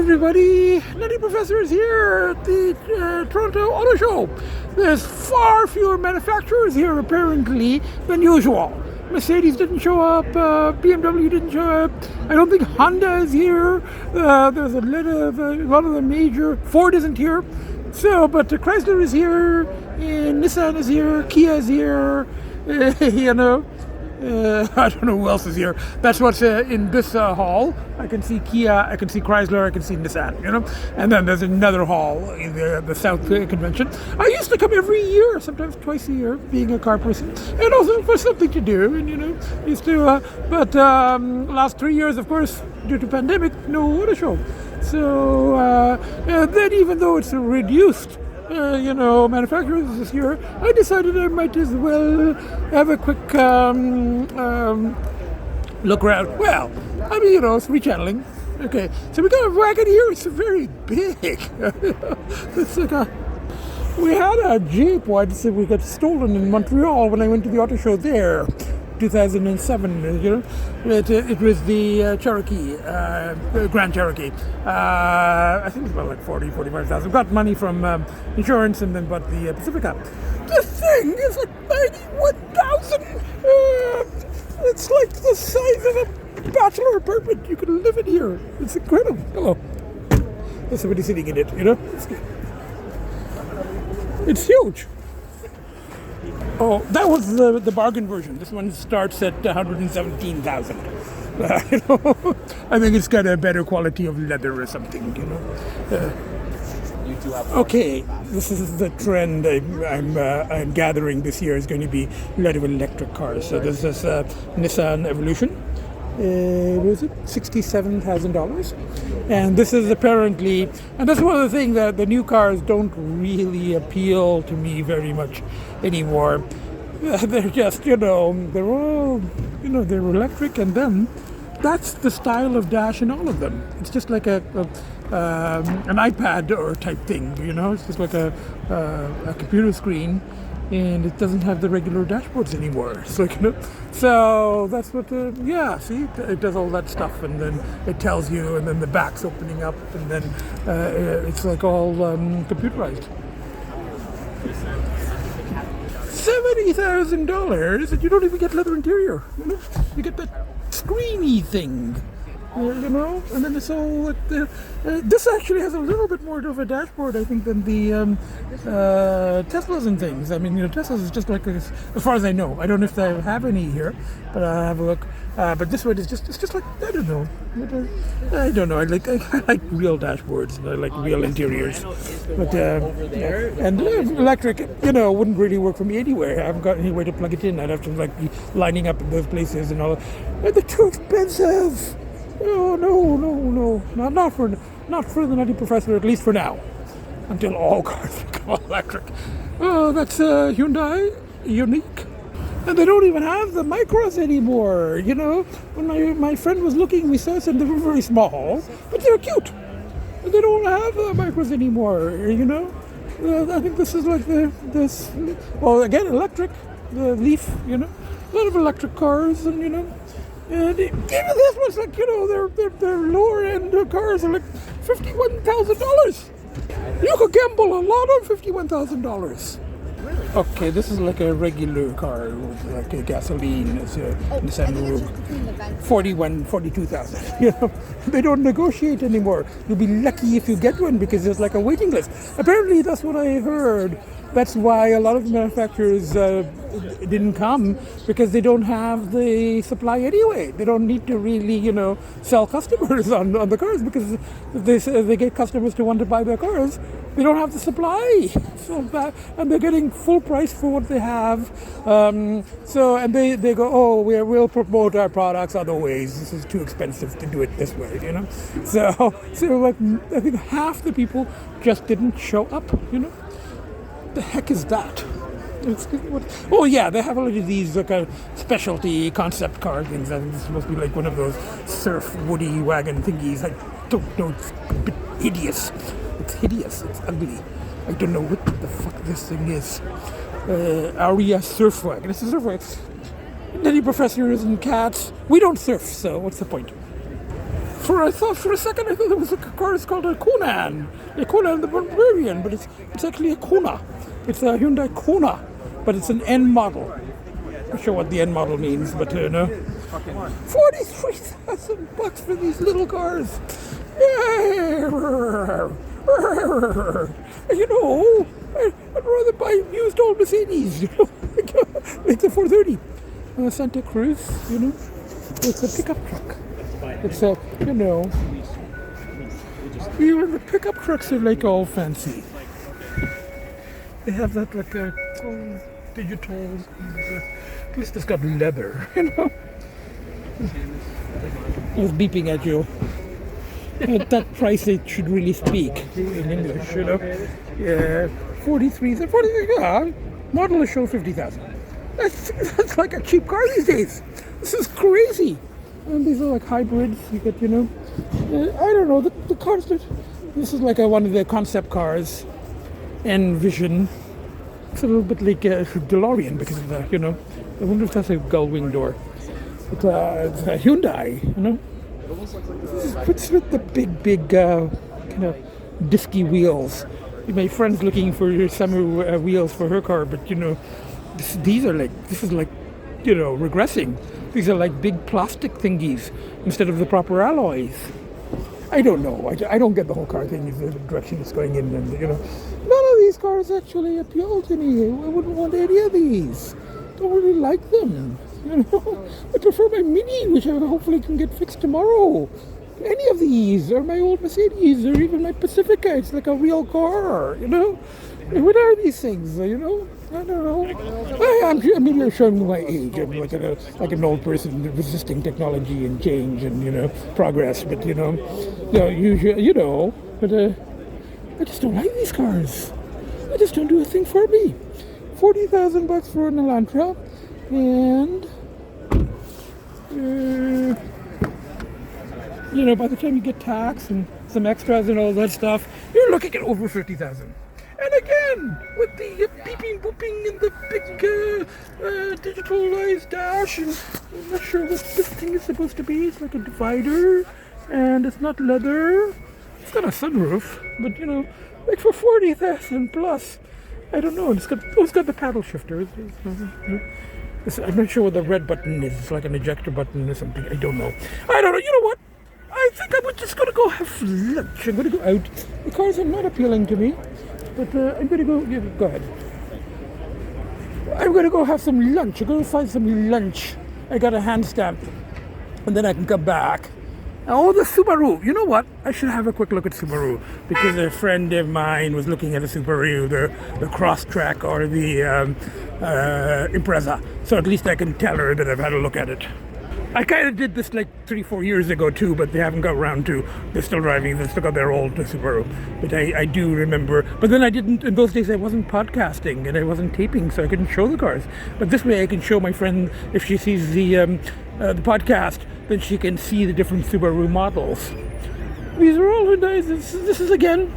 everybody, Nutty Professor is here at the Toronto Auto Show. There's far fewer manufacturers here apparently than usual. Mercedes didn't show up, BMW didn't show up, I don't think Honda is here, there's a lot of the major, Ford isn't here, so, but Chrysler is here, and Nissan is here, Kia is here, I don't know who else is here. That's what's in this hall. I can see Kia, I can see Chrysler, I can see Nissan, And then there's another hall in the South Convention. I used to come every year, sometimes twice a year, being a car person, and also for something to do. And used to. But last 3 years, of course, due to pandemic, no auto show. So then, even though it's reduced. Manufacturers this year, I decided I might as well have a quick look around. Well, it's rechanneling. Okay, so we got a wagon here. It's very big. It's like we had a Jeep once that we got stolen in Montreal when I went to the auto show there. 2007, it was the Cherokee, Grand Cherokee. I think it was about like 45,000. Got money from insurance and then bought the Pacifica. The thing is like 91,000. It's like the size of a bachelor apartment. You can live in here. It's incredible. Hello. There's somebody sitting in it. It's huge. Oh, that was the bargain version. This one starts at 117,000. I think it's got a better quality of leather or something. Okay, this is the trend I'm gathering this year is going to be a lot of electric cars. So this is Nissan Evolution. What is it? $67,000. And this is apparently, and that's one of the things that the new cars don't really appeal to me very much anymore. They're just, they're all, they're electric, and then that's the style of dash in all of them. It's just like an iPad or type thing, It's just like a computer screen. And it doesn't have the regular dashboards anymore. So that's what, see, it does all that stuff, and then it tells you, and then the back's opening up, and then it's like all computerized. $70,000, and you don't even get leather interior. You get that screeny thing. And then it's all like this actually has a little bit more of a dashboard, I think, than the Teslas and things. I mean, Teslas is just like, as far as I know, I don't know if they have any here, but I'll have a look. But this one is it's just like, I don't know. I don't know. I like real dashboards, and I like real interiors. But and electric, wouldn't really work for me anywhere. I haven't got any way to plug it in. I'd have to be lining up in those places and all. And they're too expensive. Oh, no. Not for the Nutty Professor, at least for now. Until all cars become electric. Oh, that's Hyundai, unique. And they don't even have the micros anymore, When my friend was looking, we saw some, they were very small, but they're cute. And they don't have the micros anymore, I think this is like again, electric, the Leaf, a lot of electric cars, and, and even this one's like, their lower end cars are like $51,000. You could gamble a lot on $51,000. Okay, this is like a regular car with like a gasoline. It's a Nissan Rogue. 42,000. They don't negotiate anymore. You'll be lucky if you get one because there's like a waiting list. Apparently, that's what I heard. That's why a lot of manufacturers didn't come, because they don't have the supply anyway. They don't need to really, sell customers on the cars, because they get customers to want to buy their cars. They don't have the supply, and they're getting full price for what they have. And they go, we'll promote our products other ways. This is too expensive to do it this way, So like, I think half the people just didn't show up, The heck is that? They have a lot of these specialty concept car things. I think it's supposed to be like one of those surf woody wagon thingies. I don't know. It's a bit hideous. It's hideous. It's ugly. I don't know what the fuck this thing is. Aria surf wagon. It's a surf wagon. Nutty Professors and cats. We don't surf, so what's the point? I thought for a second, I thought it was a car. It's called a Conan the Barbarian, but it's actually a Kona. It's a Hyundai Kona, but it's an N model. I'm not sure what the N model means, but you know, $43,000 for these little cars. You know, I'd rather buy used old Mercedes, you know, like the 430, Santa Cruz, you know. It's a pickup truck. It's a, you know, even the pickup trucks are like all fancy. They have that like a digital. At least it's got leather, you know. It's beeping at you. At that price, it should really speak in English, you know. Yeah, 43. Yeah, model is show 50,000. That's like a cheap car these days. This is crazy. And these are like hybrids. You get, you know, I don't know, the cars that, this is like one of the concept cars, Envision. It's a little bit like a DeLorean because of that, you know. I wonder if that's a gull wing door. It's a Hyundai, you know. What's with the big kind of disky wheels? My friend's looking for summer wheels for her car, but you know, this is like, you know, regressing. These are like big plastic thingies instead of the proper alloys. I don't know. I don't get the whole car thing, the direction it's going in, and you know, none of these cars actually appeal to me. I wouldn't want any of these. Don't really like them. You know, I prefer my Mini, which I hopefully can get fixed tomorrow. Any of these, or my old Mercedes, or even my Pacifica. It's like a real car, you know. What are these things, you know? I don't know. Maybe I'm showing my age. I'm like an old person resisting technology and change and, you know, progress. But, you know, but I just don't like these cars. They just don't do a thing for me. $40,000 for an Elantra, and you know, by the time you get tax and some extras and all that stuff, you're looking at over 50,000. And again, with the beeping, booping, and the big digitalized dash, and I'm not sure what this thing is supposed to be. It's like a divider, and it's not leather. It's got a sunroof, but you know, like for 40,000 plus, I don't know. It's got the paddle shifter. I'm not sure what the red button is. It's like an ejector button or something. I don't know. You know what? I think I'm just going to go have lunch. I'm going to go out. The cars are not appealing to me. But I'm going to go... Yeah, go ahead. I'm going to go have some lunch. I'm going to find some lunch. I got a hand stamp. And then I can come back. Oh, the Subaru. You know what? I should have a quick look at Subaru. Because a friend of mine was looking at a Subaru, the Crosstrek or the Impreza. So at least I can tell her that I've had a look at it. I kind of did this like 3-4 years ago too, but they haven't got around to. They're still driving. They still got their old Subaru. But I do remember. But then I didn't. In those days, I wasn't podcasting and I wasn't taping, so I couldn't show the cars. But this way, I can show my friend if she sees the podcast, then she can see the different Subaru models. These are all Hyundais. This is again.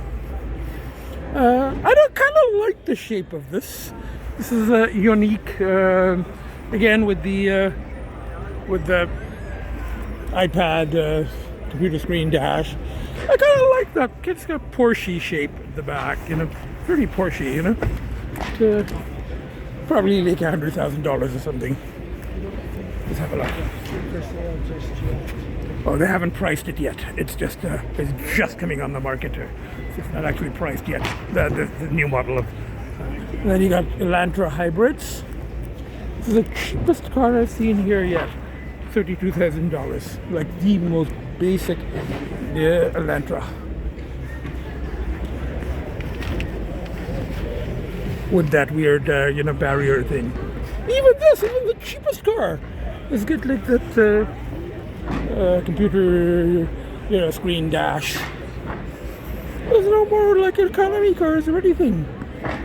I don't kind of like the shape of this. This is unique. Again with the iPad computer screen dash. I kind of like that. It's got a Porsche shape at the back, you know, pretty Porsche, you know. Probably like $100,000 or something. Let's have a look. Oh, they haven't priced it yet. It's just coming on the market. It's not actually priced yet. The new model of. And then you got Elantra hybrids. This is the cheapest car I've seen here yet. $32,000, like the most basic Elantra. With that weird, barrier thing. Even the cheapest car, has got like that computer, screen dash. There's no more like economy cars or anything.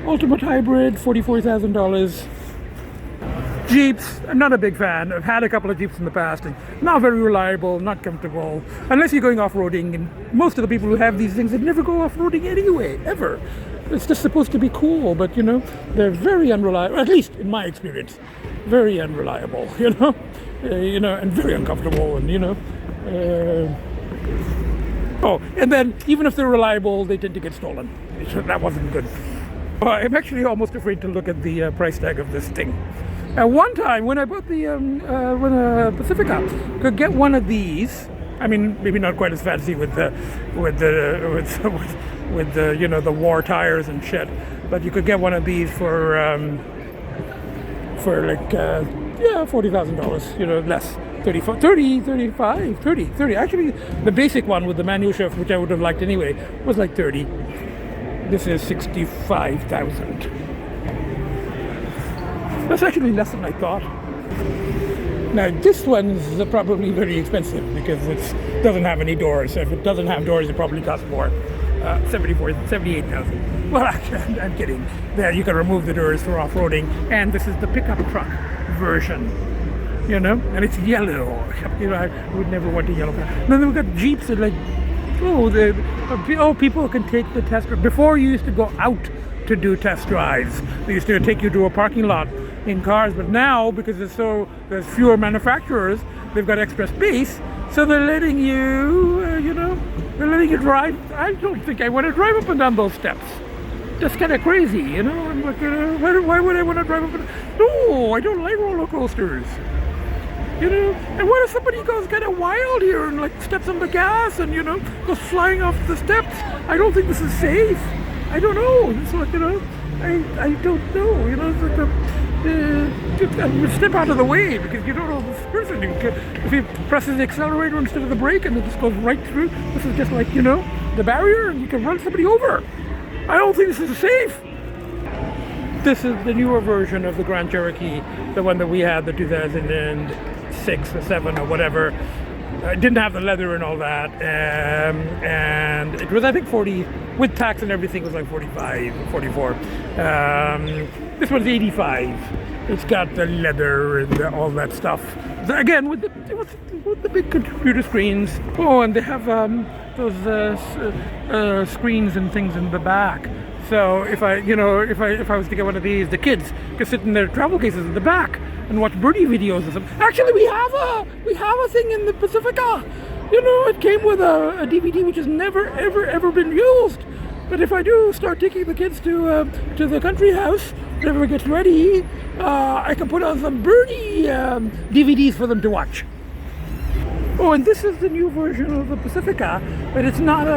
Ultimate hybrid, $44,000. Jeeps, I'm not a big fan. I've had a couple of Jeeps in the past, and not very reliable, not comfortable, unless you're going off-roading, and most of the people who have these things, they never go off-roading anyway, ever. It's just supposed to be cool, but, they're very unreliable, at least in my experience, very unreliable, and very uncomfortable, and, Oh, and then even if they're reliable, they tend to get stolen. So that wasn't good. I'm actually almost afraid to look at the price tag of this thing. One time when I bought the Pacifica, could get one of these. I mean, maybe not quite as fancy with the you know, the war tires and shit, but you could get one of these for like yeah, $40,000, you know, less. 30, 35, 30. Actually, the basic one with the manual shift, which I would have liked anyway, was like 30. This is 65,000. That's actually less than I thought. Now, this one's probably very expensive because it doesn't have any doors. If it doesn't have doors, it probably costs more. 78,000. Well, actually, I'm kidding. There, you can remove the doors for off-roading, and this is the pickup truck version. You know, and it's yellow. You know, I would never want a yellow car. Then we've got Jeeps that, like, people can take the test drive. Before, you used to go out to do test drives. They used to take you to a parking lot in cars, but now, because there's fewer manufacturers, they've got extra space, so they're letting you, you know, they're letting you drive. I don't think I want to drive up and down those steps. That's kind of crazy, you know. I'm like, why would I want to drive up and down? No, I don't like roller coasters. You know, and what if somebody goes kind of wild here and like steps on the gas and, you know, goes flying off the steps? I don't think this is safe. I don't know. It's like, you know, I don't know. You know, it's like step out of the way because you don't know this person. If he presses the accelerator instead of the brake and it just goes right through, this is just like, you know, the barrier and you can run somebody over. I don't think this is safe. This is the newer version of the Grand Cherokee, the one that we had, the 2006 or 7 or whatever. It didn't have the leather and all that, and it was, I think, 40 with tax and everything. It was like 45, 44. This one's 85. It's got the leather and all that stuff. Again, with the big computer screens. Oh, and they have those screens and things in the back. So if I was to get one of these, the kids could sit in their travel cases in the back and watch birdie videos or something. Actually, we have a thing in the Pacifica. You know, it came with a DVD which has never ever been used. But if I do start taking the kids to the country house, whenever it gets ready, I can put on some birdie DVDs for them to watch. Oh, and this is the new version of the Pacifica, but it's not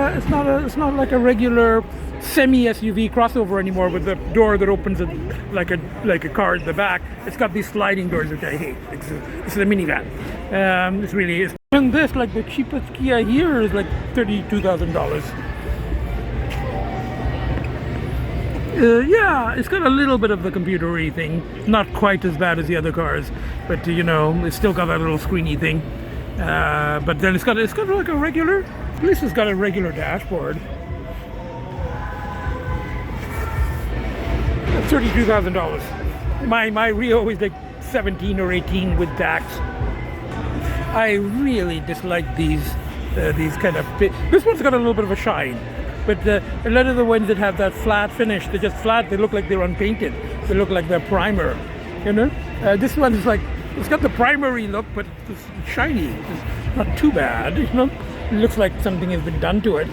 like a regular semi-SUV crossover anymore with the door that opens like a car at the back. It's got these sliding doors, which I hate. It's a minivan. It's really is. And this, like the cheapest Kia here, is like $32,000. Yeah, it's got a little bit of the computery thing. Not quite as bad as the other cars, but you know, it's still got that little screeny thing. But then it's got like a regular. At least it's got a regular dashboard. $32,000. My Rio is like 17 or 18 with tax. I really dislike these kind of. This one's got a little bit of a shine, but a lot of the ones that have that flat finish, they're just flat. They look like they're unpainted. They look like they're primer. You know, this one is like, it's got the primary look, but it's shiny. It's not too bad. You know, it looks like something has been done to it.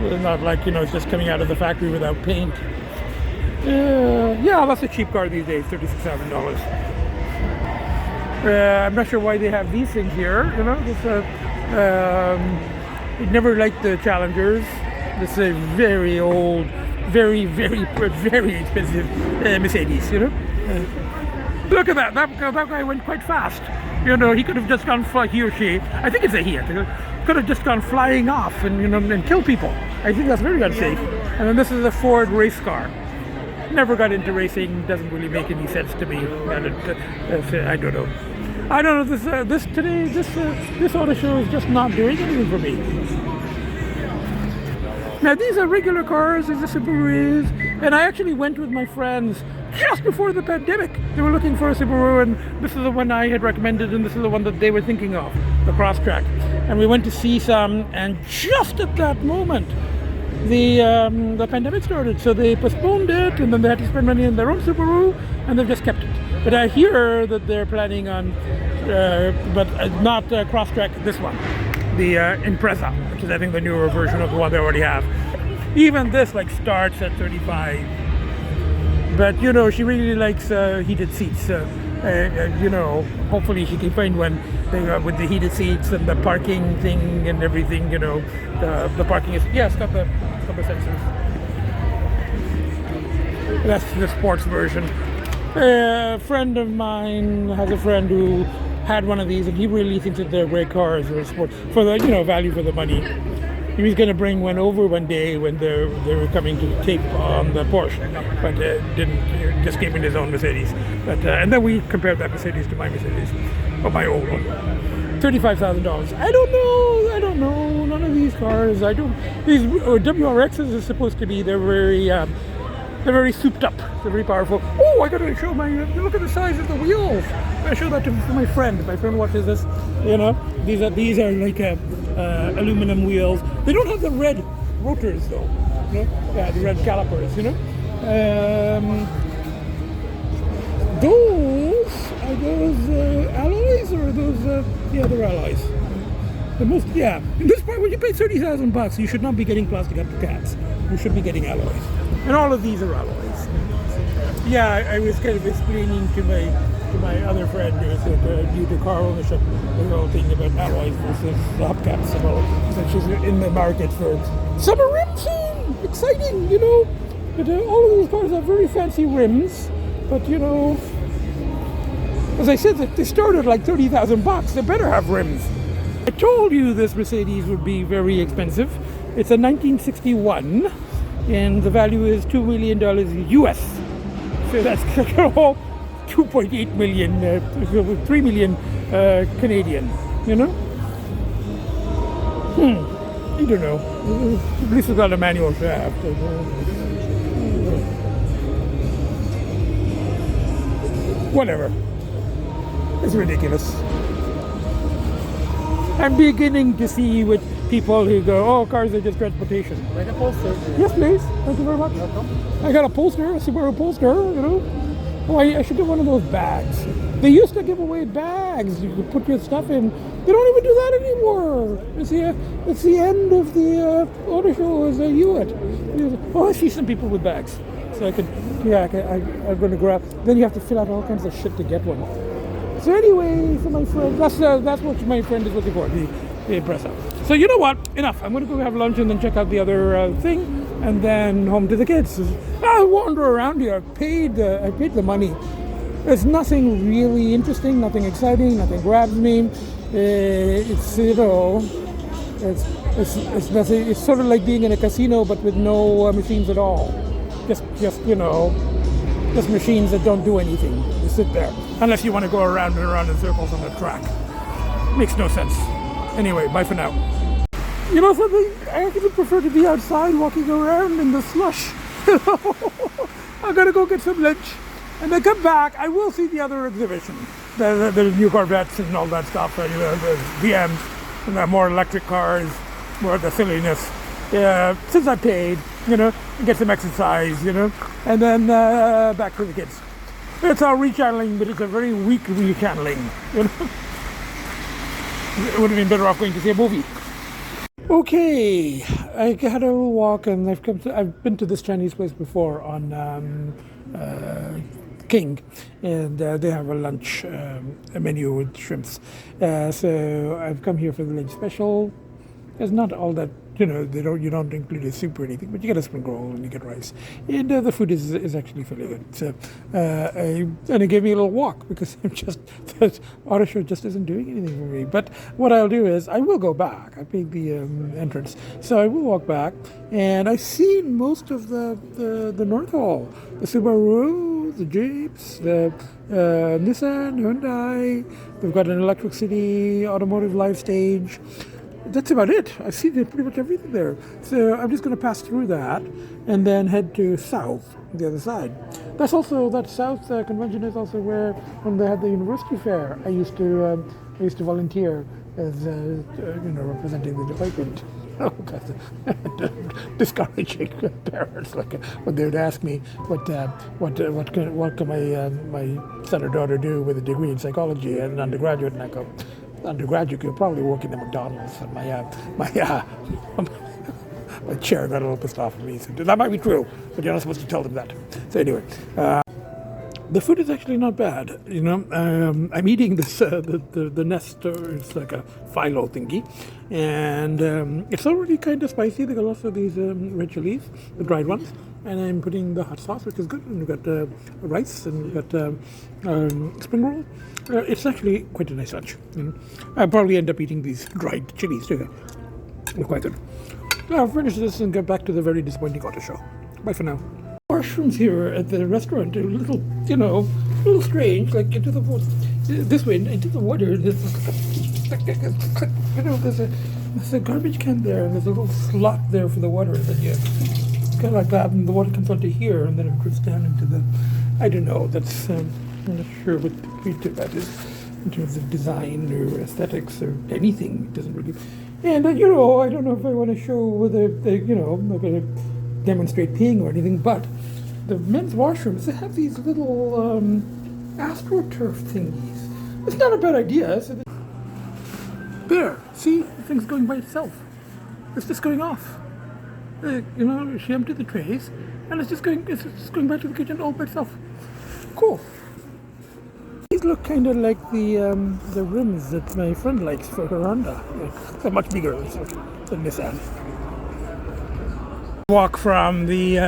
It's not like, you know, it's just coming out of the factory without paint. Yeah, that's a cheap car these days, $36,000. I'm not sure why they have these things here. You know, it never liked the Challengers. This is a very old, very expensive Mercedes. You know, look at that. That guy went quite fast. You know, he could have just gone he or she. I think it's a he. Could have just gone flying off and, you know, and killed people. I think that's very unsafe. And then this is a Ford race car. Never got into racing. Doesn't really make any sense to me. I don't know. This auto show is just not doing anything for me. Now these are regular cars. These are Subarus, and I actually went with my friends just before the pandemic. They were looking for a Subaru, and this is the one I had recommended, and this is the one that they were thinking of, the Crosstrack. And we went to see some, and just at that moment, the pandemic started, so they postponed it, and then they had to spend money on their own Subaru, and they've just kept it. But I hear that they're planning on, but not Crosstrack, this one. the Impreza, which is I think the newer version of the one they already have. Even this like starts at 35, but you know she really likes heated seats. You know, hopefully she can find one with the heated seats and the parking thing and everything. You know, the parking is it's got the sensors. That's the sports version. A friend of mine has a friend who had one of these, and he really thinks that they're great cars or sport for the value for the money. He was going to bring one over one day when they were coming to tape on the Porsche, but didn't. Just came in his own Mercedes. But and then we compared that Mercedes to my Mercedes, or my old one. $35,000. I don't know. None of these cars. These WRXs are supposed to be. They're very souped up. They're very powerful. Oh, I got to show look at the size of the wheels. I show that to my friend. My friend watches this. You know, these are like aluminum wheels. They don't have the red rotors though. You know? Yeah, the red calipers. You know. Are those alloys or are those? They're alloys. In this part, when you pay $30,000, you should not be getting plastic caps. You should be getting alloys. And all of these are alloys. Yeah, I was kind of explaining to my other friend who's due to car ownership the whole thing about alloys versus hubcaps and all. So she's in the market for summer rim soon. Exciting, you know. But all of these cars have very fancy rims. But you know, as I said, they started like $30,000. They better have rims. I told you this Mercedes would be very expensive. It's a 1961, and the value is $2 million US. So that's 2.8 million, 3 million Canadian. You know? I don't know. At least it's got a manual shaft. Whatever. It's ridiculous. I'm beginning to see with people who go, oh, cars are just transportation. Like a poster. Yes, please. Thank you very much. Welcome. I got a poster, a Subaru poster, you know. Oh, I should get one of those bags. They used to give away bags. You could put your stuff in. They don't even do that anymore. It's the end of the auto show as a Hewitt. Oh, I see some people with bags. So I'm going to grab. Then you have to fill out all kinds of shit to get one. So anyway, for my friend, that's what my friend is looking for, the Impreza. So you know what? Enough. I'm going to go have lunch and then check out the other thing, and then home to the kids. I wander around here. I paid the money. There's nothing really interesting, nothing exciting, nothing grabs me. It's nothing. It's sort of like being in a casino, but with no machines at all. Just machines that don't do anything. You sit there. Unless you want to go around and around in circles on the track. Makes no sense. Anyway, bye for now. You know something? I actually prefer to be outside walking around in the slush. I gotta go get some lunch. And then come back, I will see the other exhibition. The new Corvettes and all that stuff. The VMs and the more electric cars, more of the silliness. Since I paid, get some exercise, and then back to the kids. It's all rechanneling, but it's a very weak rechanneling. It would have been better off going to see a movie. Okay, I had a little walk, and I've been to this Chinese place before on King, and they have a lunch menu with shrimps. So I've come here for the lunch special. It's not all that, you don't include a soup or anything, but you get a spring roll and you get rice. And the food is actually fairly good. So, and it gave me a little walk because the auto show just isn't doing anything for me. But what I'll do is I will go back. I paid the entrance. So I will walk back, and I've seen most of the North Hall. The Subaru, the Jeeps, the Nissan, Hyundai. They've got an Electric City automotive live stage. That's about it. I see pretty much everything there. So I'm just going to pass through that and then head to south, the other side. That south convention is also where, when they had the university fair, I used to volunteer as representing the department. Oh, God, discouraging parents. Like when they would ask me what can my son or daughter do with a degree in psychology and an undergraduate, and I go, undergraduate, you're probably working at McDonald's. And my chair got a little pissed off at me. So that might be true, but you're not supposed to tell them that. So anyway, the food is actually not bad. You know, I'm eating this the nest. It's like a phyllo thingy, and it's already kind of spicy. They got also these red chilies, the dried ones, and I'm putting the hot sauce, which is good. And we've got rice, and we've got spring roll. It's actually quite a nice lunch. I'll probably end up eating these dried chilies too. They're quite good. I'll finish this and get back to the very disappointing auto show. Bye for now. Washrooms here at the restaurant are a little, a little strange. Like into the water, this way into the water. There's a garbage can there, and there's a little slot there for the water. That you kind of like that, and the water comes onto here, and then it drifts down into the. I don't know. That's I'm not sure what the point of that is in terms of design or aesthetics or anything. It doesn't really. And I don't know if I want to show whether they, I'm not going to demonstrate peeing or anything, but the men's washrooms, they have these little astroturf thingies. It's not a bad idea. So there, see, the thing's going by itself. It's just going off. She emptied the trays, and it's just going back to the kitchen all by itself. Cool. These look kind of like the rims that my friend likes for her Honda. They're much bigger than this end. Walk from the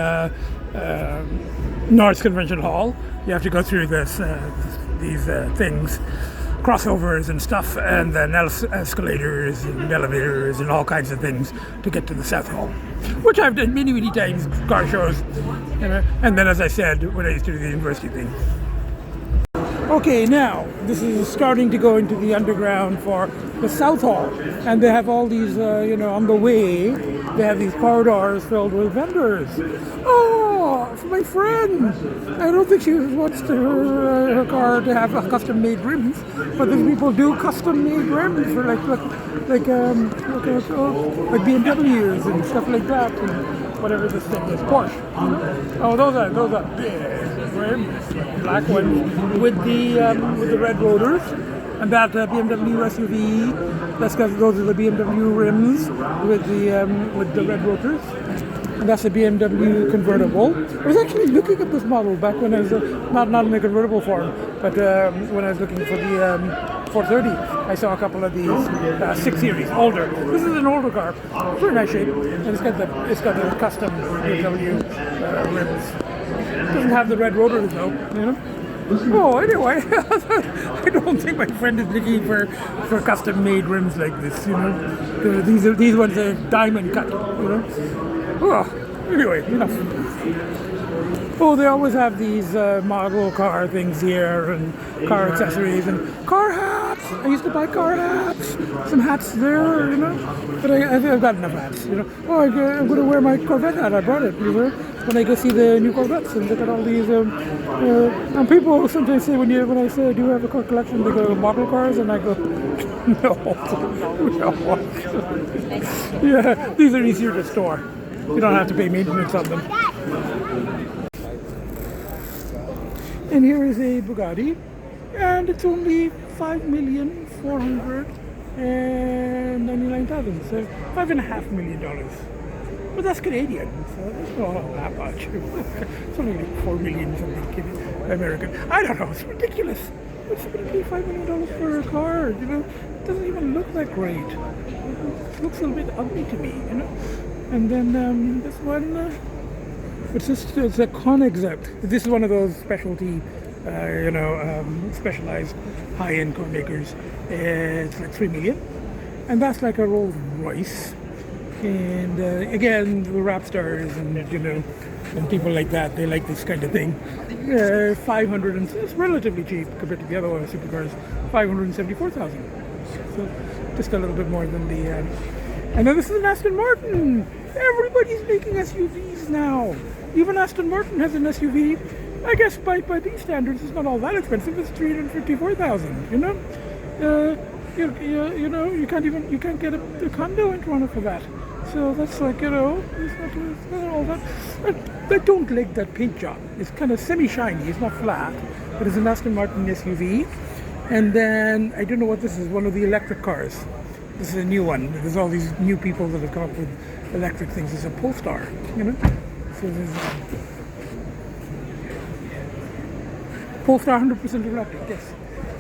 North Convention Hall. You have to go through these things, crossovers and stuff, and then escalators and elevators and all kinds of things to get to the South Hall, which I've done many, many times, car shows. And then, as I said, when I used to do the university thing. Okay, now this is starting to go into the underground for the South Hall, and they have all these, on the way, they have these corridors filled with vendors. Oh, for my friend! I don't think she wants her car to have custom-made rims, but these people do custom-made rims for like BMWs and stuff like that, and whatever this thing is, Porsche. Oh, those are big rims, black ones with the red rotors, and that BMW SUV. That's because those are the BMW rims with the red rotors, and that's a BMW convertible. I was actually looking at this model back when I was not in the convertible form, but when I was looking for the 430, I saw a couple of these 6 Series, older. This is an older car, very nice shape, and it's got the custom BMW rims. It doesn't have the red rotors though, Oh, anyway, I don't think my friend is looking for custom-made rims like this, These ones are diamond cut, Oh, anyway, enough. Oh, they always have these model car things here, and car accessories, and car hats. I used to buy car hats. Some hats there, But I've got enough hats, Oh, I'm going to wear my Corvette hat. I brought it, when I go see the new Corvettes, and look at all these. And people sometimes say when I say I do have a car collection, they go model cars, and I go, no. Yeah, these are easier to store. You don't have to pay maintenance on them. And here is a Bugatti, and it's only $5,499,000, so $5.5 million. But that's Canadian, so that's not that much. It's only like $4 million something American. I don't know, it's ridiculous. What's somebody pay $5 million for a car? It doesn't even look that great. It looks a little bit ugly to me, And then this one. It's a Conexect. This is one of those specialty, specialized high-end car makers. It's like $3 million, and that's like a Rolls Royce. And again, the rap stars and and people like that, they like this kind of thing. 500, and it's relatively cheap compared to the other supercars. 574,000. So just a little bit more than the. And then this is an Aston Martin. Everybody's making SUVs now. Even Aston Martin has an SUV. I guess by these standards, it's not all that expensive. It's $354,000. You can't get a condo in Toronto for that. So that's like it's not all that. I don't like that paint job. It's kind of semi-shiny. It's not flat, but it's an Aston Martin SUV. And then I don't know what this is. One of the electric cars. This is a new one. There's all these new people that have come up with electric things. It's a Polestar, you know. So there's Polestar 100% electric. Yes.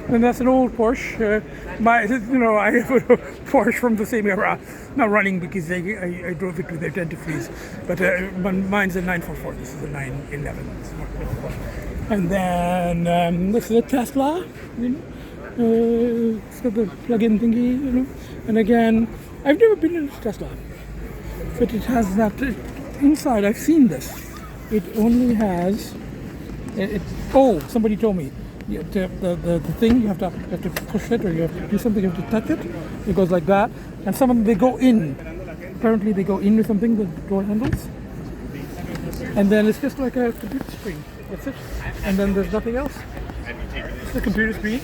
And that's an old Porsche. I have a Porsche from the same era. Not running because I drove it to their dentifrice, but mine's a 944. This is a 911. And then this is a Tesla. You know, it's got the plug-in thingy. You know, and again, I've never been in a Tesla, but it has that inside. I've seen this. It only has. Oh, somebody told me. The thing, you have to push it, or you have to do something, you have to touch it. It goes like that. And some of them, they go in. Apparently they go in with something, the door handles. And then it's just like a computer screen. That's it. And then there's nothing else. It's the computer screen.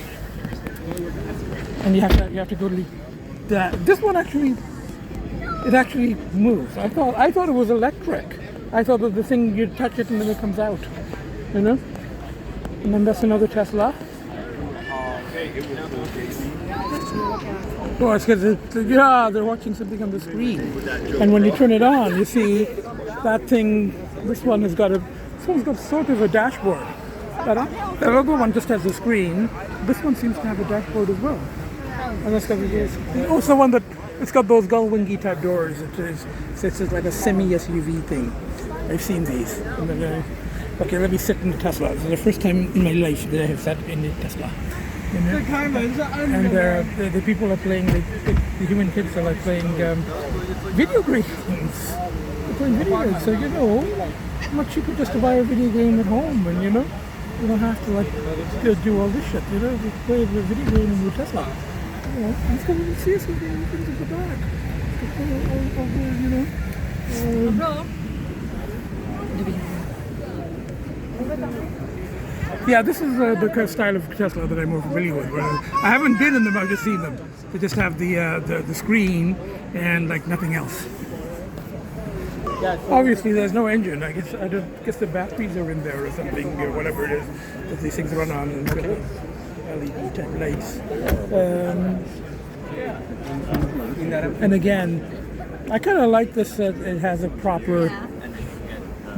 And you have to go to that. This one actually, it actually moves. I thought it was electric. I thought that the thing, you touch it and then it comes out. You know? And then that's another Tesla. Oh, it's because they're watching something on the screen. And when you turn it on, you see that thing. This one has got sort of a dashboard. The other one just has a screen. This one seems to have a dashboard as well. And that's also one that it's got those gull wingy type doors. It's like a semi SUV thing. I've seen these. Okay, let me sit in the Tesla. This is the first time in my life that I have sat in a Tesla. You know? And the people are playing, the human kids are like playing video games. They're playing video games, so you know, much cheaper just to buy a video game at home, and you know, you don't have to like do all this shit. You know, just play a video game in your Tesla. You know, let's go and see something in the back. You know. Yeah, this is the kind of style of Tesla that I'm more familiar with. I haven't been in them; I've just seen them. They just have the screen and like nothing else. Obviously, there's no engine. I guess the batteries are in there or something, or whatever it is that these things run on, and LED type lights. And again, I kind of like this. It has a proper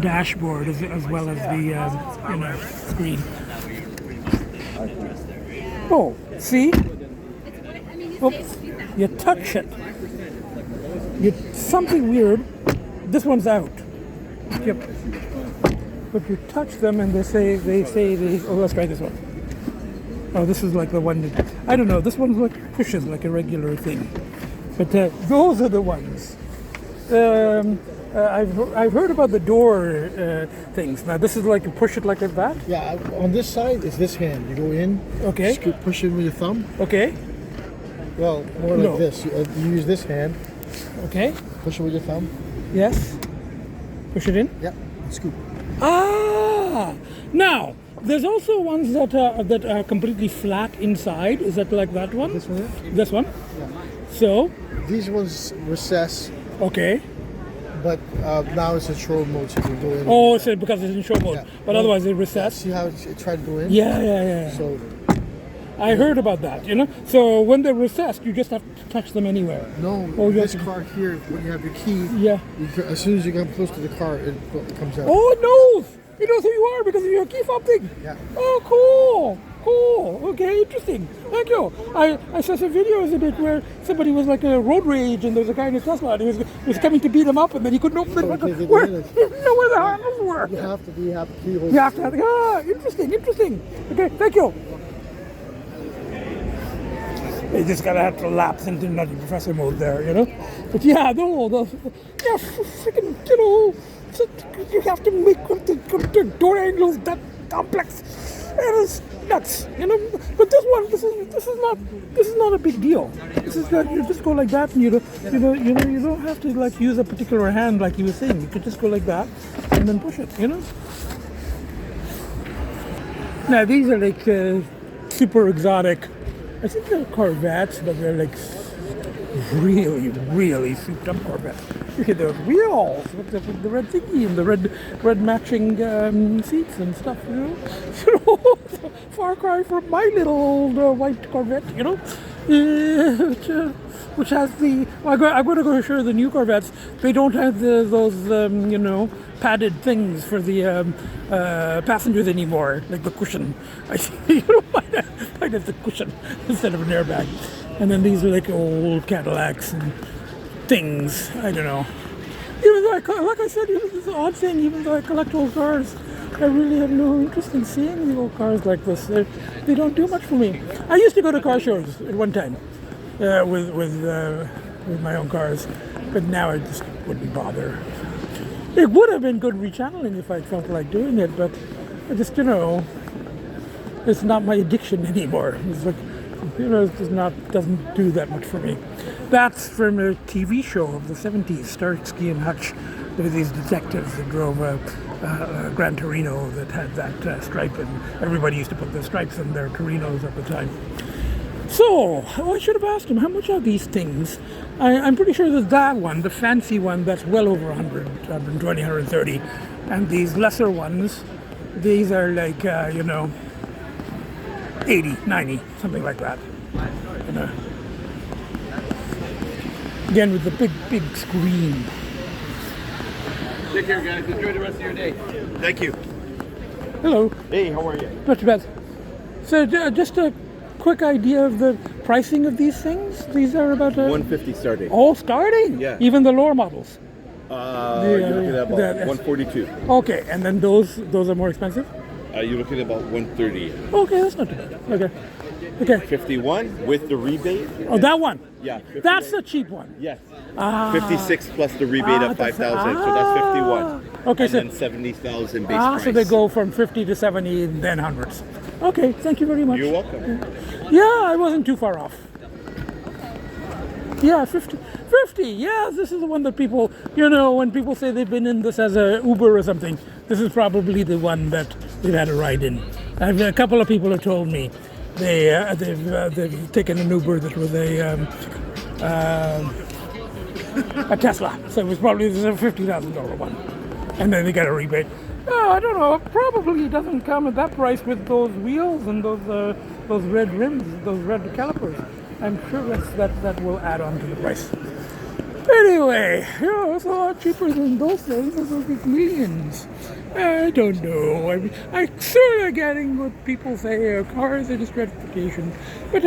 dashboard as well as the screen. Oh, see? Oops, you touch it. Something weird. This one's out. Yep. But you touch them and they say oh, let's try this one. Oh, this is like the one that, I don't know. This one like pushes like a regular thing. But those are the ones. I've heard about the door things. Now this is like you push it like that. Yeah, on this side is this hand. You go in. Okay. Push it with your thumb. Okay. Well, more like this. You use this hand. Okay. Push it with your thumb. Yes. Push it in. Yep. Scoop. Ah. Now there's also ones that are completely flat inside. Is that like that one? This one. Here? This one. Yeah. So. These ones recess. Okay. But now it's in show mode, so you can go in. Oh, it's because it's in show mode. Yeah. But otherwise they recess. See how it tried to go in? Yeah. So I heard about that, you know. So when they're recessed, you just have to touch them anywhere. No, this car here, when you have your key, as soon as you come close to the car, it comes out. Oh, it knows! It knows who you are because of your key fob thing. Yeah. Oh, cool. Okay, interesting. Thank you. I saw some videos of it where somebody was like a road rage and there was a guy in a Tesla and he was coming to beat him up and then he couldn't open it. He didn't know where the handles were. You have to have the key holder. You have to have interesting. Okay, thank you. You just gotta have to lapse into Nutty Professor mode there, you know? But yeah, freaking, you know, you have to make the door angles that complex. It is nuts, you know. But this is not a big deal. This is that you just go like that, and you don't have to like use a particular hand like you were saying. You could just go like that and then push it, you know. Now these are like super exotic. I think they're corvettes, but they're like really souped up corvettes. Look at those wheels with the red thingy and the red matching seats and stuff, you know. Far cry from my little old white Corvette, you know, which has the. Well, I'm going to go show the new Corvettes. They don't have those, you know, padded things for the passengers anymore, like the cushion. I you know, might have the cushion instead of an airbag. And then these are like old Cadillacs and things. I don't know. Even though like I said, this is an odd thing. Even though I collect old cars, I really have no interest in seeing the old cars like this. They don't do much for me. I used to go to car shows at one time with my own cars, but now I just wouldn't bother. It would have been good rechanneling if I felt like doing it, but I just, you know, it's not my addiction anymore. It's like, you know, it doesn't do that much for me. That's from a TV show of the 70s, Starsky and Hutch. There were these detectives that drove a Gran Torino that had that stripe, and everybody used to put the stripes in their Torinos at the time. So, I should have asked him, how much are these things? I'm pretty sure that one, the fancy one, that's well over 100, 120, 130. And these lesser ones, these are like, you know, 80, 90, something like that. You know. Again, with the big screen. Take care, guys. Enjoy the rest of your day. Thank you. Hello. Hey, how are you? Not too bad. So, just a quick idea of the pricing of these things. These are about $150 starting. Oh, starting? Yeah. Even the lower models. You're looking at about $142. Okay, and then those are more expensive. You're looking at about $130. Okay, that's not too bad. Okay. 51 with the rebate. Oh, that one. Yeah. 51. That's the cheap one. Yes. 56 plus the rebate of 5,000, so that's 51. Okay, and so then 70,000 base price. So they go from 50 to 70 and then hundreds. Okay, thank you very much. You're welcome. Yeah, I wasn't too far off. Yeah, 50. Yeah, this is the one that people, you know, when people say they've been in this as a Uber or something, this is probably the one that they've had a ride in. A couple of people have told me they've taken an Uber that was a Tesla, so it was probably a $50,000 one, and then they got a rebate. Oh, I don't know. Probably it doesn't come at that price with those wheels and those red rims, those red calipers. I'm sure that will add on to the price. Anyway, you know, it's a lot cheaper than those things. Those are big millions. I don't know. I'm sort of getting what people say. Cars are just gratification, but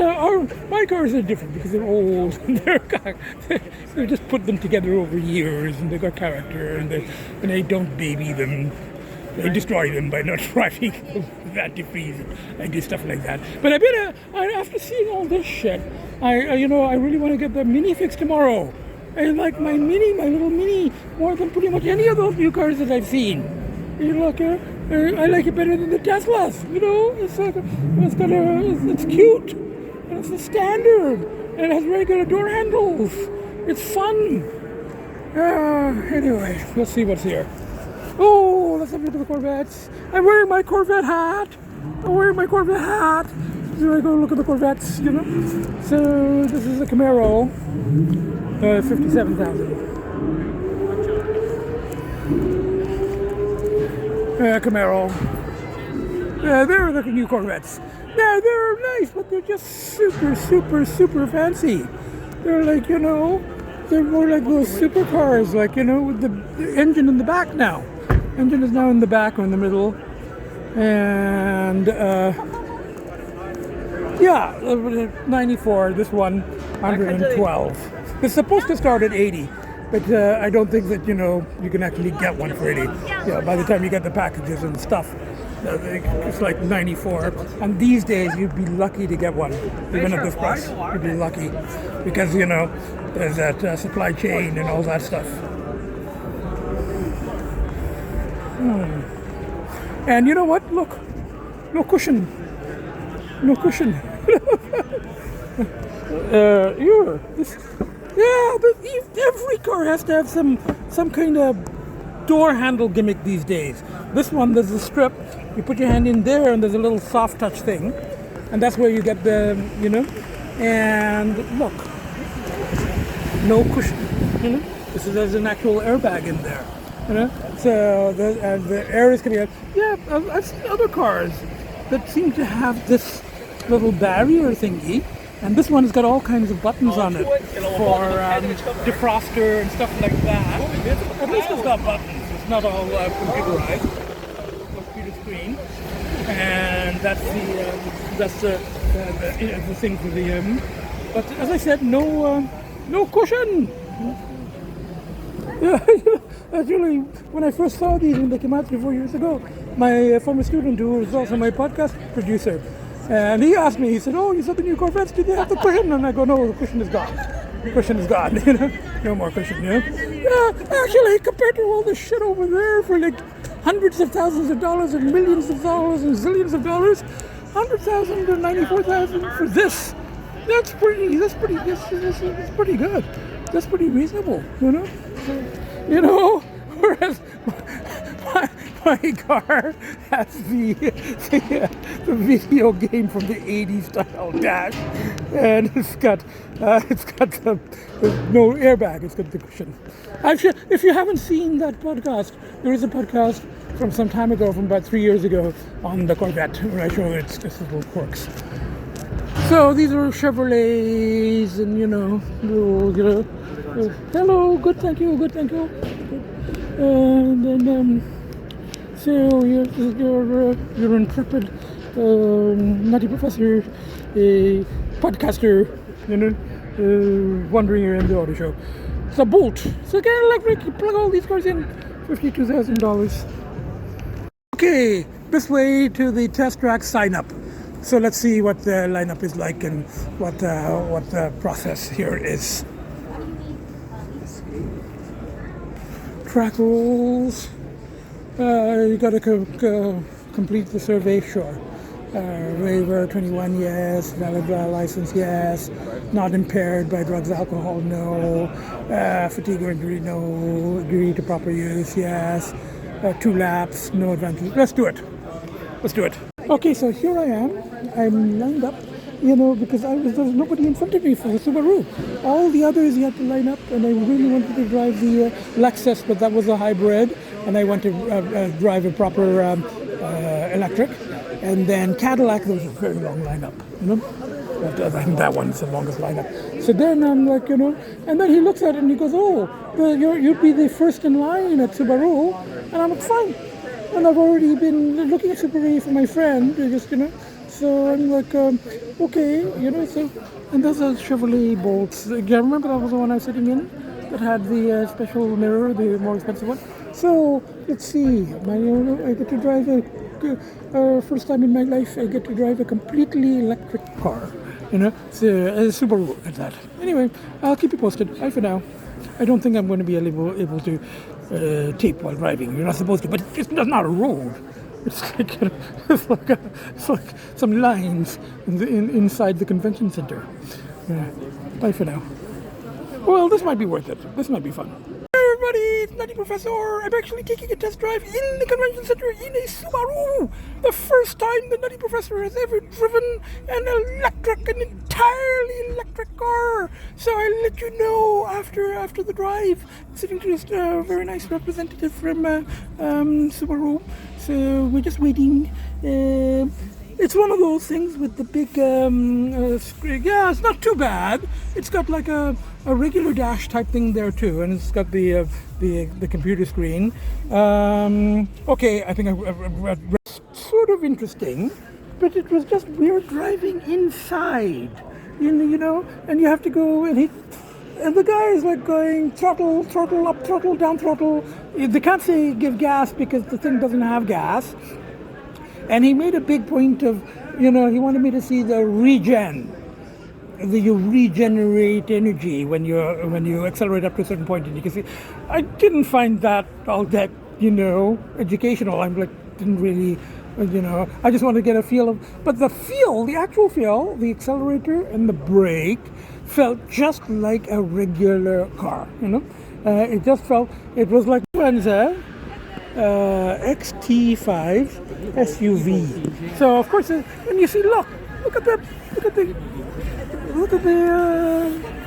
my cars are different because they're old and they just put them together over years, and they've got character, and they don't baby them. They destroy them by not driving that defeat. I do stuff like that. But after seeing all this shit, I really want to get the Mini fixed tomorrow. I like my little Mini, more than pretty much any of those new cars that I've seen. You look, I like it better than the Teslas. You know, it's cute, and it's the standard, and it has regular door handles. It's fun. Anyway, let's see what's here. Oh, let's have a look at the Corvettes. I'm wearing my Corvette hat. Here I go look at the Corvettes, you know. So this is a Camaro, 57,000. Camaro. They're the new Corvettes. Now they're nice, but they're just super fancy. They're like, you know, they're more like those supercars, like, you know, with the engine in the back now. Engine is now in the back or in the middle, and 94. This one, 112. It's supposed to start at 80, but I don't think that, you know, you can actually get one for 80. Yeah, by the time you get the packages and stuff, it's like 94. And these days, you'd be lucky to get one, even at this price. You'd be lucky because, you know, there's that supply chain and all that stuff. And you know what? Look, no cushion. Every car has to have some kind of door handle gimmick these days. This one, there's a strip. You put your hand in there, and there's a little soft touch thing, and that's where you get the, you know. And look, no cushion. You know, there's an actual airbag in there. You know, so the air is coming out. Yeah, I've seen other cars that seem to have this little barrier thingy, and this one's got all kinds of buttons on it for defroster and stuff like that. At least it's got buttons. It's not all computerized. Computer screen, and that's the thing for the. But as I said, no cushion. Yeah, actually, when I first saw these when they came out 3-4 years ago, my former student, who was also my podcast producer, and he asked me, he said, "Oh, you saw the new Corvettes? Did they have the cushion?" And I go, "No, the cushion is gone. The cushion is gone. You know, no more cushion. You know." Yeah, actually, compared to all this shit over there for like hundreds of thousands of dollars and millions of dollars and zillions of dollars, 100,000 to 94,000 for this. That's pretty good. That's pretty reasonable, you know. So, you know, whereas my car has the video game from the 80s style dash, and it's got the no airbag. It's got the cushion. Actually, if you haven't seen that podcast, there is a podcast from some time ago, from about 3 years ago, on the Corvette, where I show its little quirks. So these are Chevrolets, and you know, little, hello, good, thank you. And then, so you're intrepid, nutty professor, a podcaster, you know, wandering around the auto show. It's a Bolt. So get electric, you plug all these cars in, $52,000. Okay, this way to the test track sign up. So let's see what the lineup is like and what the process here is. Track rules. You got to complete the survey, sure. Waiver 21, yes. Valid license, yes. Not impaired by drugs, alcohol, no. Fatigue or injury, no. Agree to proper use, yes. 2 laps, no advantage. Let's do it. Okay, so here I am. I'm lined up, you know, because there was nobody in front of me for the Subaru. All the others you had to line up, and I really wanted to drive the Lexus, but that was a hybrid, and I want to drive a proper electric. And then Cadillac, there was a very long lineup, you know. I think that one's the longest lineup. So then I'm like, you know, and then he looks at it and he goes, "Oh, you'd be the first in line at Subaru," and I'm like, "Fine." And I've already been looking at Subaru for my friend, just, you know. So I'm like, okay, you know. So, and those are Chevrolet Bolts. Do you remember that was the one I was sitting in that had the special mirror, the more expensive one? So let's see. I get to drive first time in my life. I get to drive a completely electric car. You know, it's a Subaru at that. Anyway, I'll keep you posted. Bye for now. I don't think I'm going to be able to tape while driving. You're not supposed to, but it's not a road. It's like some lines inside the convention center. Bye for now. Well, this might be worth it. This might be fun. Hey everybody, it's Nutty Professor. I'm actually taking a test drive in the convention center in a Subaru. The first time the Nutty Professor has ever driven an entirely electric car. So I'll let you know after the drive. I'm sitting just a very nice representative from Subaru. So we're just waiting. It's one of those things with the big screen. Yeah, it's not too bad. It's got like a regular dash type thing there too, and it's got the computer screen. Okay, I think I read sort of interesting, but it was just weird driving inside. You know, and you have to go and the guy is like going throttle up, throttle down, throttle. They can't say give gas because the thing doesn't have gas. And he made a big point of, you know, he wanted me to see the you regenerate energy when you accelerate up to a certain point, and you can see. I didn't find that all that, you know, educational. I'm like, didn't really, you know, I just wanted to get a feel of, but the actual feel, the accelerator and the brake felt just like a regular car, you know. It just felt, it was like Venza XT5 SUV. So of course, when you see, look at the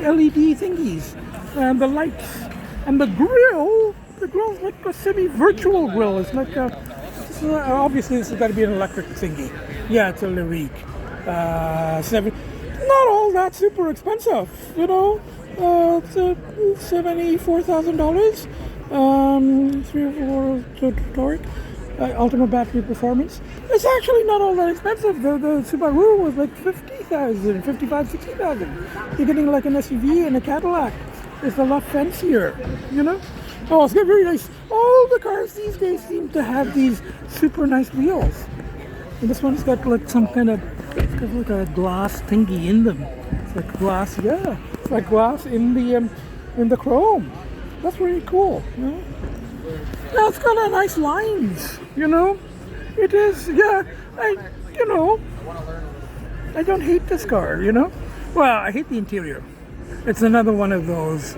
LED thingies and the lights and the grill. The grill's like a semi-virtual grill. It's like obviously this has got to be an electric thingy. Yeah, it's a Lyrique. Not all that super expensive, you know. It's $74,000. 3 or 4 torque. Ultimate battery performance. It's actually not all that expensive. The Subaru was like 50,000, 55, 60,000. You're getting like an SUV and a Cadillac. It's a lot fancier, you know. Oh, it's got very nice. All the cars these days seem to have these super nice wheels. And this one's got like some kind of, it's got like a glass thingy in them. It's like glass, yeah. It's like glass in the chrome. That's really cool. You know? Yeah, it's got a nice lines, you know. It is, yeah. I don't hate this car, you know. Well, I hate the interior. It's another one of those,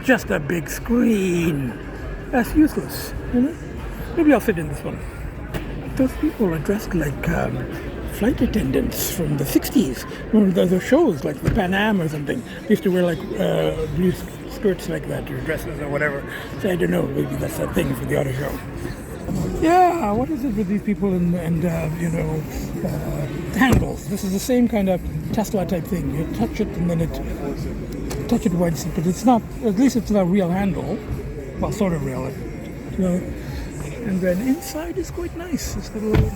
just a big screen. That's useless, you know. Maybe I'll sit in this one. Those people are dressed like flight attendants from the 60s. Remember those shows like the Pan Am or something? They used to wear like blue skirts like that, or dresses or whatever. So I don't know, maybe that's a thing for the auto show. Yeah, what is it with these people and handles? This is the same kind of Tesla type thing. You touch it and then touch it once, but it's not, at least it's not a real handle. Well, sort of real. You know. And then inside is quite nice. It's got a little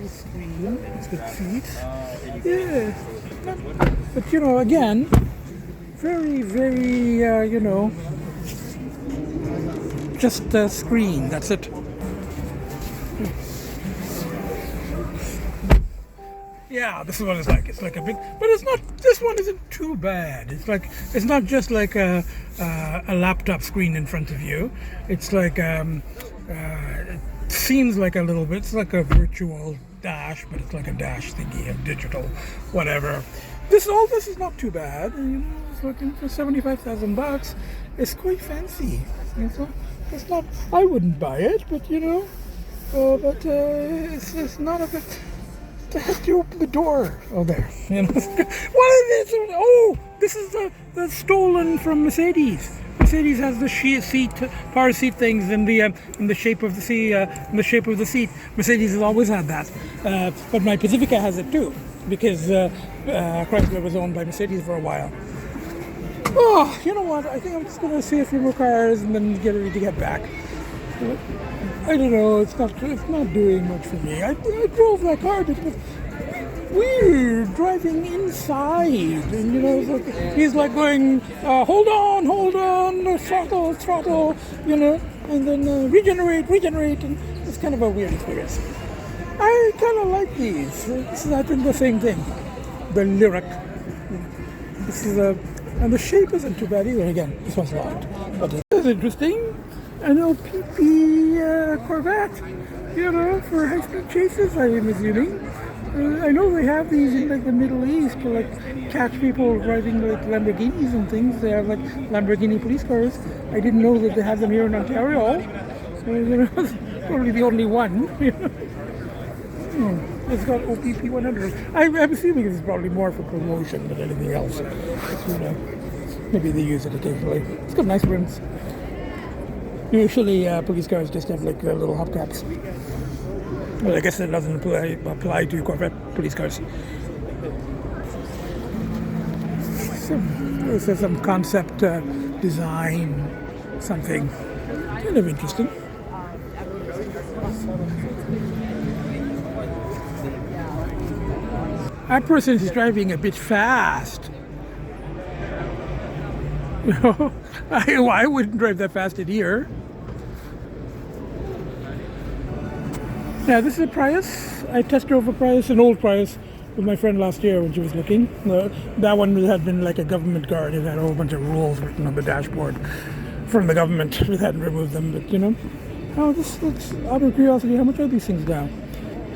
screen. It's got seats. Yeah. But you know, again, very, very, just a screen. That's it. Yeah, this one is like, it's like a big, but it's not, this one isn't too bad. It's like, it's not just like a laptop screen in front of you. It's like, it seems like a little bit, it's like a virtual dash, but it's like a dash thingy, a digital, whatever. All this is not too bad. You know, it's looking for $75,000. It's quite fancy. It's not, I wouldn't buy it, but you know, it's not a bit. I have to open the door. Oh, there. You know, what is this? Oh, this is the stolen from Mercedes. Mercedes has the power seat things in the shape of the seat. Mercedes has always had that, but my Pacifica has it too, because Chrysler was owned by Mercedes for a while. Oh, you know what? I think I'm just gonna see a few more cars and then get ready to get back. I don't know, it's not doing much for me. I drove that car, but it was weird driving inside. And you know, it's like, he's like going, hold on, throttle, you know, and then regenerate, and it's kind of a weird experience. I kind of like these. This is, I think, the same thing. The Lyric. This is and the shape isn't too bad either. Again, this one's locked, but this is interesting. An LPP Corvette, you know, for high-speed chases, I'm assuming. I know they have these in like the Middle East to like catch people driving like Lamborghinis and things. They have like Lamborghini police cars. I didn't know that they have them here in Ontario. You know, it's probably the only one. You know? It's got OPP 100. I'm assuming it's probably more for promotion than anything else. You know, maybe they use it occasionally. It's got nice rims. Usually police cars just have like little hubcaps. Well, I guess that doesn't apply to Corvette police cars. This is some concept design, something kind of interesting. That person is driving a bit fast. You know, I wouldn't drive that fast in here. Yeah, this is a Prius. I test drove a Prius, an old Prius, with my friend last year when she was looking. That one had been like a government car. It had a whole bunch of rules written on the dashboard from the government. We hadn't removed them, but you know. Oh, this looks, out of curiosity, how much are these things now?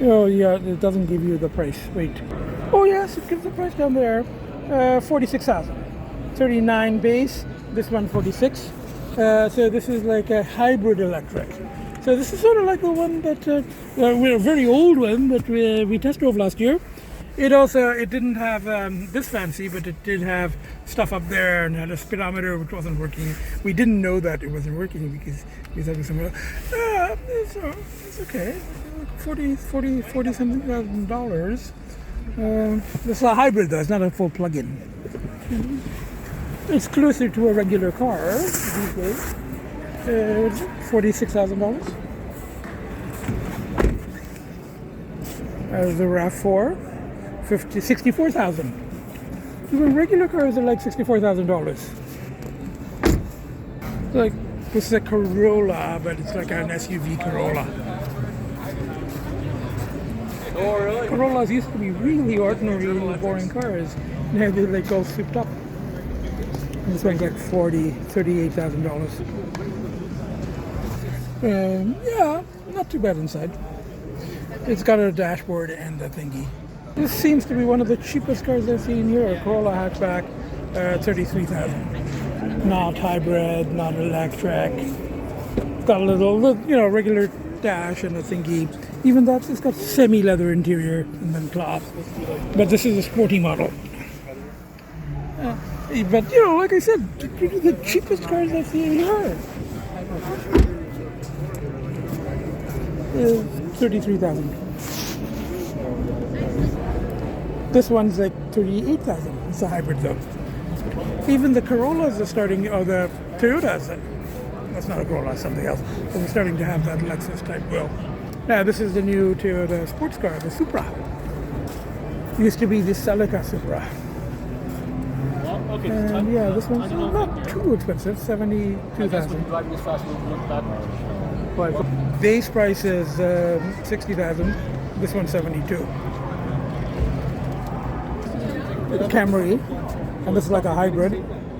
Oh yeah, it doesn't give you the price. Wait. Oh yes, it gives the price down there. 46,000. 39 base. This one 46. So this is like a hybrid electric. So this is sort of like the one that we're a very old one that we test drove last year, It didn't have this fancy, but it did have stuff up there and had a speedometer which wasn't working. We didn't know that it wasn't working because we thought it was somewhere else. It's okay. 40 something $1,000. This is a hybrid though, it's not a full plug-in. It's closer to a regular car these days. $46,000. The RAV4, $64,000. Even regular cars are like $64,000. Like this is a Corolla, but it's like an SUV Corolla. Corollas used to be really ordinary, boring cars. Now they're like all souped up. This one's like $38,000. Yeah, not too bad inside. It's got a dashboard and a thingy. This seems to be one of the cheapest cars I've seen here. A Corolla hatchback, $33,000. Not hybrid, not electric. It's got a little, regular dash and a thingy. Even that, it's got semi-leather interior and then cloth. But this is a sporty model. But like I said, the cheapest cars I've seen here is $33,000. This one's like $38,000. It's a hybrid though. Even the Corollas are starting, or the Toyotas. That's not a Corolla, it's something else. But they're starting to have that Lexus type wheel. Now this is the new Toyota sports car, the Supra. It used to be the Celica Supra. And yeah, this one's not too expensive, $72,000. Base price is $60,000. This one's $72,000. Camry, and this is like a hybrid,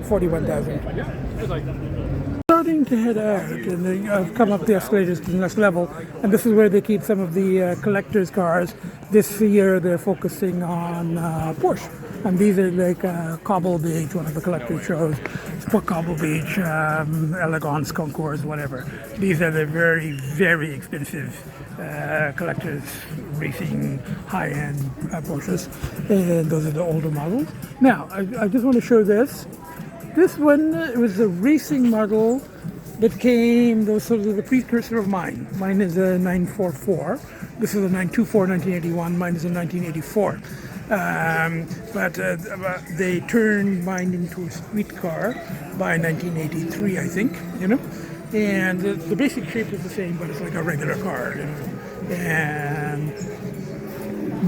$41,000. Starting to head out, and I've come up the escalators to the next level, and this is where they keep some of the collector's cars. This year they're focusing on Porsche, and these are like Cobble Beach, one of the collector's shows. Sport Cobble Beach, Elegance, Concours, whatever. These are the very, very expensive collectors racing high-end Porsches, and those are the older models. Now, I just want to show this. This one was a racing model that came, those sort of the precursor of mine. Mine is a 944. This is a 924, 1981. Mine is a 1984. But they turned mine into a street car by 1983, I think, And the basic shape is the same, but it's like a regular car, And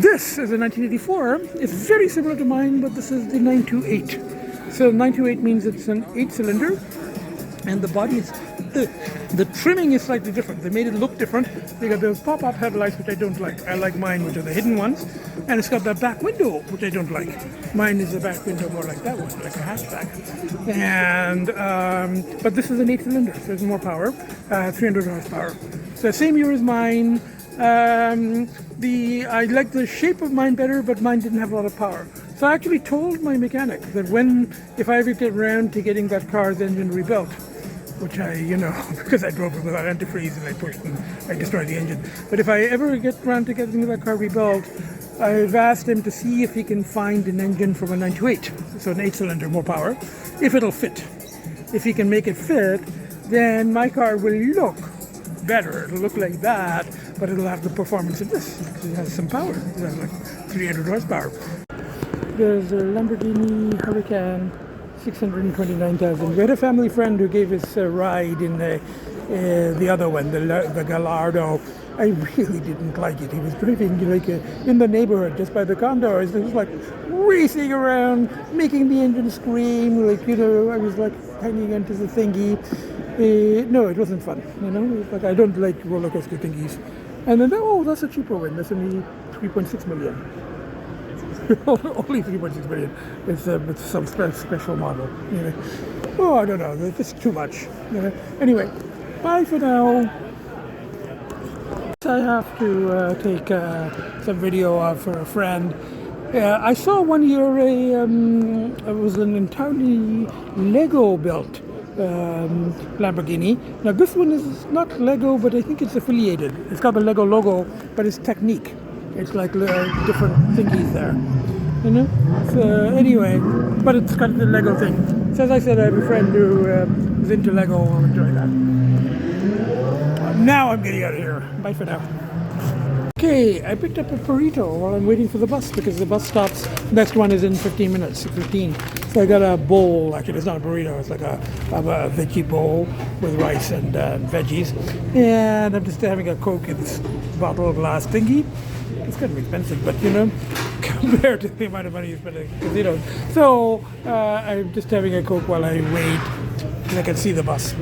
this is a 1984. It's very similar to mine, but this is the 928. So 928 means it's an 8-cylinder, and the body is, the trimming is slightly different. They made it look different. They got those pop-up headlights, which I don't like. I like mine, which are the hidden ones, and it's got that back window, which I don't like. Mine is the back window more like that one, like a hatchback. And but this is an 8-cylinder, so it's more power, 300 horsepower. So same year as mine. I like the shape of mine better, but mine didn't have a lot of power. So I actually told my mechanic that if I ever get around to getting that car's engine rebuilt, which because I drove it without antifreeze and I pushed and I destroyed the engine. But if I ever get around to getting that car rebuilt, I've asked him to see if he can find an engine from a 928, so an 8-cylinder, more power, if it'll fit. If he can make it fit, then my car will look better. It'll look like that, but it'll have the performance of this, because it has some power. It has like 300 horsepower. There's a Lamborghini Hurricane, $629,000. We had a family friend who gave us a ride in the other one, the Gallardo. I really didn't like it. He was driving like in the neighborhood just by the condos. It was like racing around, making the engine scream. I was like hanging onto the thingy. No, it wasn't fun. Like I don't like roller coaster thingies. And then that's a cheaper one. That's only 3.6 million. Only 3.6 million. It's some special model. Oh, I don't know. It's too much. Anyway, bye for now. I have to take some video for a friend. I saw one year it was an entirely Lego built Lamborghini. Now this one is not Lego, but I think it's affiliated. It's got the Lego logo, but it's Technique. It's like different thingies there. You know? So anyway, but it's got the Lego thing. So as I said, I have a friend who is into Lego. I'll enjoy that. Now I'm getting out of here. Bye for now. Okay, I picked up a burrito while I'm waiting for the bus because the bus stops. Next one is in 15 minutes, 6:15. So I got a bowl. Actually, it's not a burrito. It's like a veggie bowl with rice and veggies. And I'm just having a Coke in this bottle glass thingy. It's kind of expensive, but you know, compared to the amount of money you spend at casinos. So I'm just having a Coke while I wait because I can see the bus.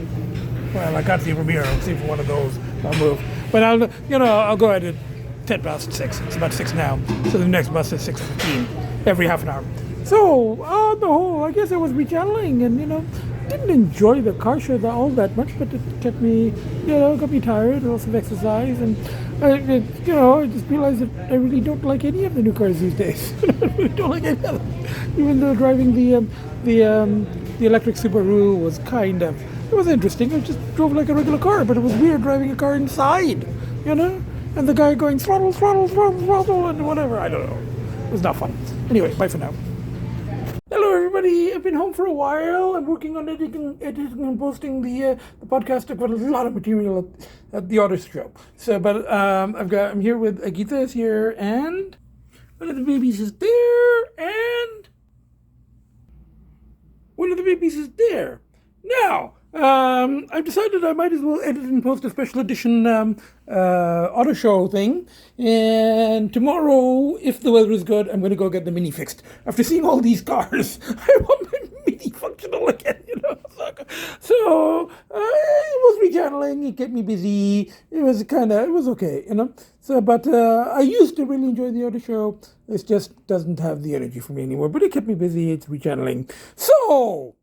Well, I can't see from here. I'll see from one of those. I'll move. But I'll go ahead at 10 past 6. It's about 6 now. So the next bus is 6:15 every half an hour. So on the whole, I guess I was rechanneling and, you know, didn't enjoy the car show all that much, but it kept me, got me tired, lots of exercise, and I just realized that I really don't like any of the new cars these days. I really don't like any of them. Even though driving the electric Subaru was it was interesting. I just drove like a regular car, but it was weird driving a car inside, and the guy going throttle, throttle, throttle, throttle, and whatever. I don't know. It was not fun. Anyway, bye for now. Hello, everybody. I've been home for a while. I'm working on editing and posting the podcast. I've got a lot of material at the AUTOSHOW show. So, but I'm here with Agita is here, and one of the babies is there, and one of the babies is there. Now, I've decided I might as well edit and post a special edition auto show thing. And tomorrow, if the weather is good, I'm going to go get the Mini fixed. After seeing all these cars, I want my Mini functional again, So, it was rechanneling. It kept me busy. It was okay, So, but I used to really enjoy the auto show. It just doesn't have the energy for me anymore. But it kept me busy. It's rechanneling. So,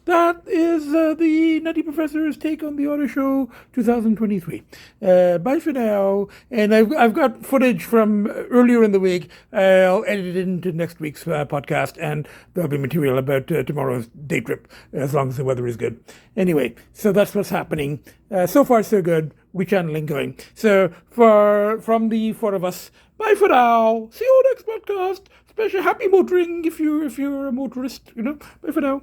that is the Nutty Professor's take on the Auto Show 2023. Bye for now. And I've got footage from earlier in the week. I'll edit it into next week's podcast, and there'll be material about tomorrow's day trip, as long as the weather is good. Anyway, so that's what's happening. So far, so good. Rechanneling going. So from the four of us, bye for now. See you next podcast. Special happy motoring if you're a motorist. Bye for now.